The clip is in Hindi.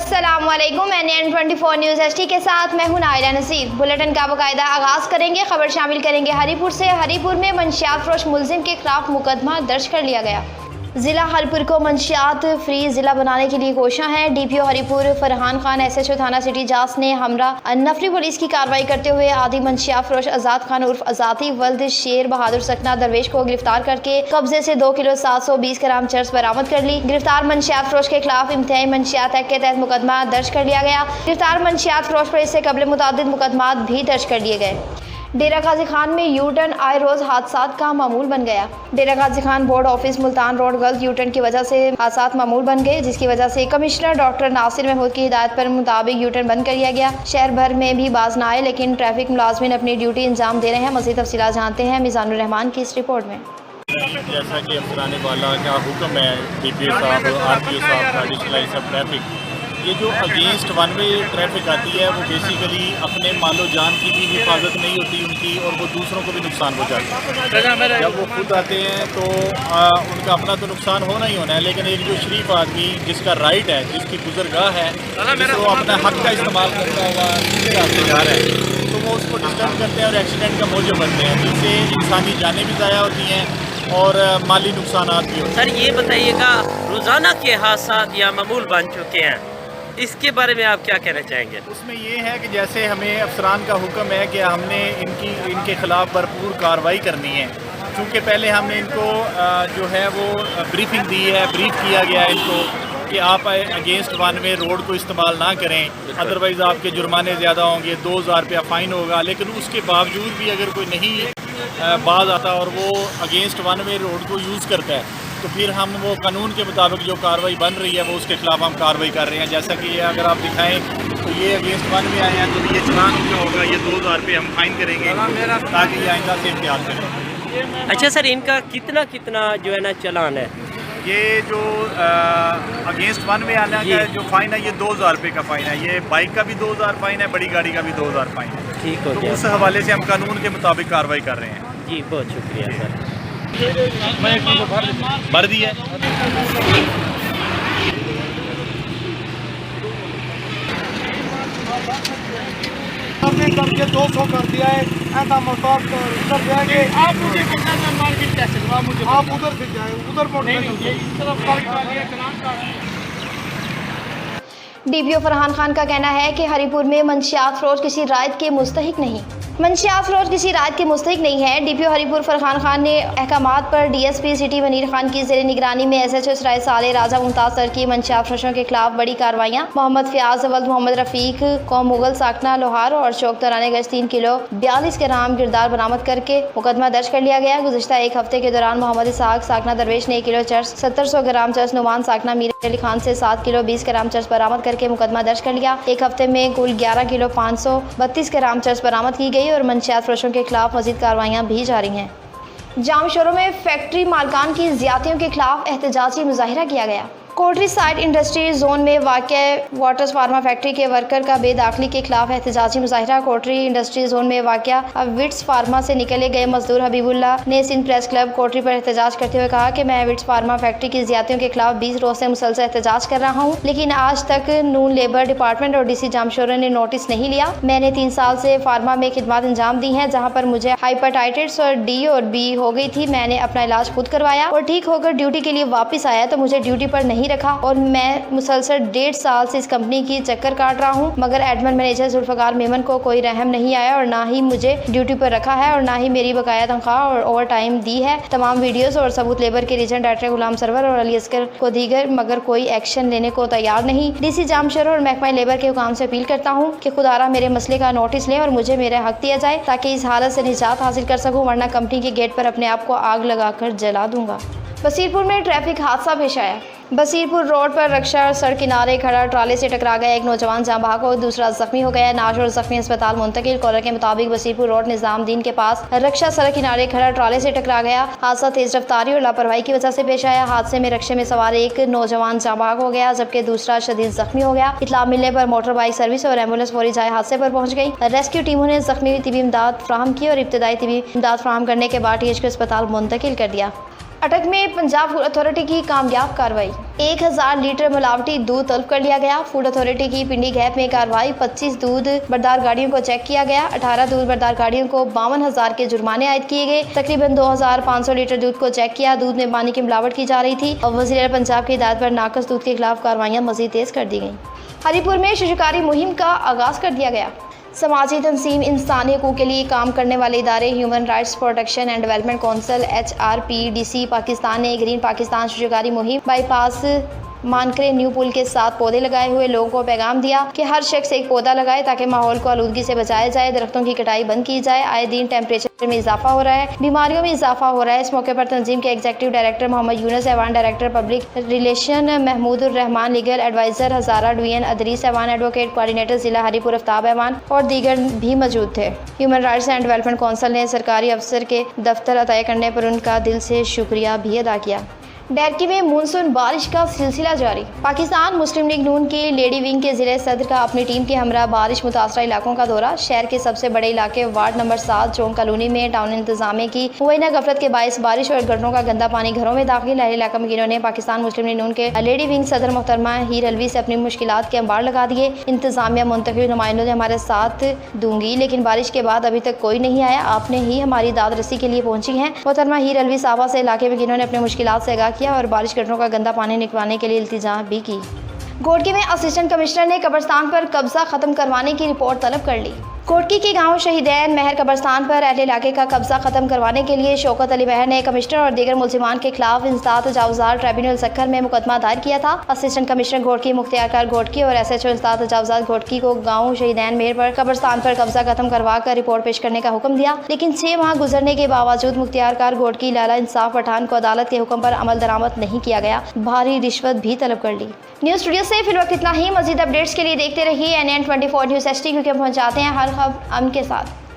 अस्सलामुअलैकुम। NN24 न्यूज़ HD के साथ मैं हूं नाइला नसीर। बुलेटिन का बाकायदा आगाज़ करेंगे। खबर शामिल करेंगे हरीपुर से। हरीपुर में मंशियात फरोश मुलजिम के खिलाफ मुकदमा दर्ज कर लिया गया। ज़िला हरीपुर को मंशियात फ्री ज़िला बनाने के लिए कोशिश है। DPO हरीपुर फरहान खान SHO थाना सिटी जास ने हमरा नफरी पुलिस की कार्रवाई करते हुए आदि मंशियात फरोश आज़ाद खान उर्फ आज़ादी वल्द शेर बहादुर सकना दरवेश को गिरफ्तार करके कब्जे से 2 किलो 720 ग्राम चर्स बरामद कर ली। गिरफ्तार मंशियात फरोश के खिलाफ इंतहाई मंशियात एक्ट के तहत मुकदमा दर्ज कर लिया गया। गिरफ्तार मंशियात फरोश पर इससे कबल मुतादिद मुकदमा भी दर्ज कर लिए गए। डेरा गाजी खान में यू टर्न आए रोज हादसात का मामूल बन गया। Dera Ghazi Khan board office Multan road गलत यू टर्न की वजह से हादसात मामूल बन गए, जिसकी वजह से कमिश्नर डॉक्टर नासिर महमूद की हिदायत पर मुताबिक यू टर्न बंद कर दिया गया। शहर भर में भी बाज न आए, लेकिन ट्रैफिक मुलाजमीन अपनी ड्यूटी इंजाम दे रहे हैं। मज़ीद तफसीलात जानते हैं मिजानुर रहमान की इस रिपोर्ट में। जैसा कि अफसरान वाला का हुक्म है, DPO साहब, RPO साहब, गाड़ी चलाई सब ट्रैफिक, ये जो अगेंस्ट वन वे ट्रैफिक आती है वो बेसिकली अपने मालो जान की भी हिफाजत नहीं होती उनकी, और वो दूसरों को भी नुकसान पहुँचाते हैं। जब वो खुद आते हैं तो उनका अपना तो नुकसान होना ही होना है, लेकिन एक जो शरीफ आदमी जिसका राइट है, जिसकी गुजरगाह है, जिसको अपना हक का इस्तेमाल करता हुआ इख्तियार है, तो वो उसको डिस्टर्ब करते हैं और एक्सीडेंट का मौजूद बनते हैं, जिससे इंसानी जानें भी ज़ाया होती हैं और माली नुकसान भी होते हैं। सर ये बताइएगा, रोज़ाना के हादसात या मामूल बन चुके हैं, इसके बारे में आप क्या कहना चाहेंगे? उसमें ये है कि जैसे हमें अफसरान का हुक्म है कि हमने इनके ख़िलाफ़ भरपूर कार्रवाई करनी है, क्योंकि पहले हमने इनको जो है वो ब्रीफिंग दी है, ब्रीफ किया गया है इनको कि आप अगेंस्ट वन वे रोड को इस्तेमाल ना करें, अदरवाइज़ आपके जुर्माने ज़्यादा होंगे, 2000 रुपया फ़ाइन होगा। लेकिन उसके बावजूद भी अगर कोई नहीं बाज आता और वो अगेंस्ट वन वे रोड को यूज़ करता है, तो फिर हम वो कानून के मुताबिक जो कार्रवाई बन रही है वो उसके खिलाफ हम कार्रवाई कर रहे हैं। जैसा कि ये अगर आप दिखाएं तो ये अगेंस्ट वन में आए हैं, तो ये चलान जो होगा ये 2000 रुपये हम फाइन करेंगे ताकि ये आइंदा से एहतियात करें। अच्छा सर, इनका कितना जो है ना चलान है? ये जो अगेंस्ट वन में आने का जो फ़ाइन है ये 2000 रुपये का फ़ाइन है। ये बाइक का भी 2000 फ़ाइन है, बड़ी गाड़ी का भी 2000 फ़ाइन है। ठीक हो तो गया। उस हवाले से हम कानून के मुताबिक कार्रवाई कर रहे हैं। जी बहुत शुक्रिया सर। भर दी है। हमने करके 200 कर दिया है, ऐसा मोहताज तो उधर जाएंगे। आप मुझे मार्केट कैसे आप मुझे आप उधर से जाए, उधर DPO फरहान खान का कहना है कि हरीपुर में मंशियात फरोश किसी रायत के मुस्तहिक नहीं। मंशियात फरोश किसी रायत के मुस्तहिक नहीं है। DPO हरीपुर फरहान खान ने अहकामात पर DSP सिटी मनीर खान की ज़ेर निगरानी में SHO सराय साले राजा मुमताज़ सर की मंशियात फरोशों के खिलाफ बड़ी कार्रवाइयाँ मोहम्मद फ़याज़ वल्द मोहम्मद रफ़ीक को मुगल साकना लोहार और चौक दौरान गश्त 3 किलो 42 ग्राम गिरदार बरामद करके मुकदमा दर्ज कर लिया गया। गुज़िश्ता एक हफ्ते के दौरान मोहम्मद इसाक साकना दरवेश ने 1 किलो चर्स 1700 ग्राम चर्स नुमान साकना मीर अली खान से 7 किलो 20 ग्राम चर्स बरामद करके मुकदमा दर्ज कर लिया। एक हफ्ते में कुल 11 किलो 532 ग्राम चर्स बरामद की गई और मंशियात फरोशों के खिलाफ मज़ीद कार्रवाइयाँ भी जारी हैं। जाम शोरों में फैक्ट्री मालकान की ज़्यादतियों के खिलाफ एहतजाजी मुजाहिरा किया गया। कोटरी साइड इंडस्ट्री जोन में वाक़या वाटर्स फार्मा फैक्ट्री के वर्कर का बेदाखिली के खिलाफ एहतजाजी मुजाहिरा। कोटरी इंडस्ट्री जोन में वाक़या विट्स फार्मा से निकले गए मजदूर हबीबुल्लाह ने सिंध प्रेस क्लब कोटरी पर एहतजाज करते हुए कहा कि मैं विट्स फार्मा फैक्ट्री की ज़्यादतियों के खिलाफ 20 रोज से मुसलसल एहतजाज कर रहा हूँ, लेकिन आज तक नून लेबर डिपार्टमेंट और DC जामशोर ने नोटिस नहीं लिया। मैंने 3 साल से फार्मा में खिदमत अंजाम दी हैं, जहाँ पर मुझे हाइपेटाइटिस और D और B हो गई थी। मैंने अपना इलाज खुद करवाया और ठीक होकर ड्यूटी के लिए वापस आया तो मुझे ड्यूटी पर नहीं रखा और मैं मुसलसल 1.5 साल से इस कंपनी की चक्कर काट रहा हूं, मगर एडमिन मैनेजर जुल्फकार मेमन को कोई रहम नहीं आया और ना ही मुझे ड्यूटी पर रखा है और ना ही मेरी बकाया तनख्वाह और ओवर टाइम दी है। तमाम वीडियोस और सबूत लेबर के रीजन डायरेक्टर गुलाम सरवर और अली अस्कर को दीगर, मगर कोई एक्शन लेने को तैयार नहीं। DC जामशोर और महकमा लेबर के हुकाम से अपील करता हूँ कि खुदारा मेरे मसले का नोटिस लें और मुझे मेरा हक दिया जाए ताकि इस हालत से निजात हासिल कर सकूँ, वरना कंपनी के गेट पर अपने आप को आग लगाकर जला दूंगा। बसीरपुर में ट्रैफिक हादसा पेश आया। बसीरपुर रोड पर रक्षा सड़क किनारे खड़ा ट्राले से टकरा गया। एक नौजवान जाँ बहक और दूसरा जख्मी हो गया। नाश और जख्मी अस्पताल मुंतकिल। कॉलर के मुताबिक बसीरपुर रोड निजामुद्दीन के पास रक्षा सड़क किनारे खड़ा ट्राले से टकरा गया। हादसा तेज रफ्तारी और लापरवाही की वजह से पेश आया। हादसे में रक्षे में सवार एक नौजवान जाँ बहक हो गया, जबकि दूसरा शदीद जख्मी हो गया। इतला मिलने पर मोटर बाइक सर्विस और एम्बुलेंस फौरी जाए हादसे पर पहुंच गई। रेस्क्यू टीमों ने जख्मी तिबी इमदाद फ्राहम की और इब्तदाई तिबी इमदाद फ्राहम करने के बाद THQ अस्पताल मुंतकिल कर दिया। अटक में पंजाब फूड अथॉरिटी की कामयाब कार्रवाई। 1000 लीटर मिलावटी दूध तलब कर लिया गया। फूड अथॉरिटी की पिंडी गैप में कार्रवाई। 25 दूध बरदार गाड़ियों को चेक किया गया। 18 दूध बरदार गाड़ियों को 52,000 के जुर्माने आयद किए गए। तकरीबन 2500 लीटर दूध को चेक किया। दूध में पानी की मिलावट की जा रही थी और वज़ीर पंजाब की हिदायत पर नाकस दूध के खिलाफ कार्रवाइयाँ मजीद तेज कर दी गई। हरीपुर में शिकारी मुहिम का आगाज कर दिया गया। समाजी तंजीम इंसानी हकूक़ के लिए काम करने वाले इदारे human rights protection and development council HRPDC Pakistan ने ग्रीन पाकिस्तान शिकारी मुहिम बाईपास मानकरे न्यू पुल के साथ पौधे लगाए हुए लोगों को पैगाम दिया कि हर शख्स एक पौधा लगाए ताकि माहौल को आलूदगी से बचाया जाए। दरख्तों की कटाई बंद की जाए। आए दिन टेम्परेचर में इजाफा हो रहा है, बीमारियों में इजाफा हो रहा है। इस मौके पर तंजीम के executive director Mohammad Yunus, Awan director public relation Mahmudur Rahman, legal adviser Hazara division Idrees Awan, advocate coordinator जिला हरीपुर आफ्ताब ऐवान और दीगर भी मौजूद थे। Human rights and development council ने सरकारी अफसर के दफ्तर अताया करने पर उनका दिल से शुक्रिया भी अदा किया। डैरकी में मानसून बारिश का सिलसिला जारी। पाकिस्तान मुस्लिम लीग नून की लेडी विंग के ज़िले सदर का अपनी टीम के हमरा बारिश मुतासरा इलाकों का दौरा। शहर के सबसे बड़े इलाके वार्ड नंबर 7 चौंक कॉलोनी में टाउन इंतजामिया की मुबैना गफलत के बायस बारिश और गड्ढों का गंदा पानी घरों में दाखिल। अहले इलाका मकीनों ने पाकिस्तान मुस्लिम लीग नून के लेडी विंग सदर मोहतरमा हीर अलवी से अपनी मुश्किलात के अंबार लगा दिए। इंतजामिया मुंतखब नुमाइंदों ने हमारे साथ दूंगी, लेकिन बारिश के बाद अभी तक कोई नहीं आया। आपने ही हमारी दाद रसी के लिए पहुंची हैं। मोहतरमा हीर अलवी साहबा से इलाके मकीनों ने अपनी मुश्किलात से आगाह किया और बारिश गड्ढों का गंदा पानी निकलवाने के लिए इल्तिजा भी की। घोटकी में असिस्टेंट कमिश्नर ने कब्रिस्तान पर कब्जा खत्म करवाने की रिपोर्ट तलब कर ली। घोटकी के गांव शहीदैन महर कब्रिस्तान पर अहले इलाके का कब्जा खत्म करवाने के लिए शौकत अली महर ने कमिश्नर और दीगर मुल्जिमान के खिलाफ इंसदाद तजावुज़ात ट्रिब्यूनल सक्खर में मुकदमा दायर किया था। असिस्टेंट कमिश्नर घोटकी मुख्तियार घोटकी और SHO इंसदाद तजावुज़ात घोटकी को गाँव शहीदैन महर पर कब्रिस्तान पर कब्जा खत्म करवा कर रिपोर्ट पेश करने का हुक्म दिया, लेकिन 6 माह गुजरने के बावजूद मुख्तियार घोटकी लाला इंसाफ पठान को अदालत के हुक्म पर अमल दरामद नहीं किया गया। भारी रिश्वत भी तलब कर ली। न्यूज़ स्टूडियो से फिलहाल इतना ही। मजीद अपडेट्स के लिए देखते रहिए NN24 न्यूज़ HD, क्योंकि हम पहुँचाते हैं हर खबर अमन के साथ।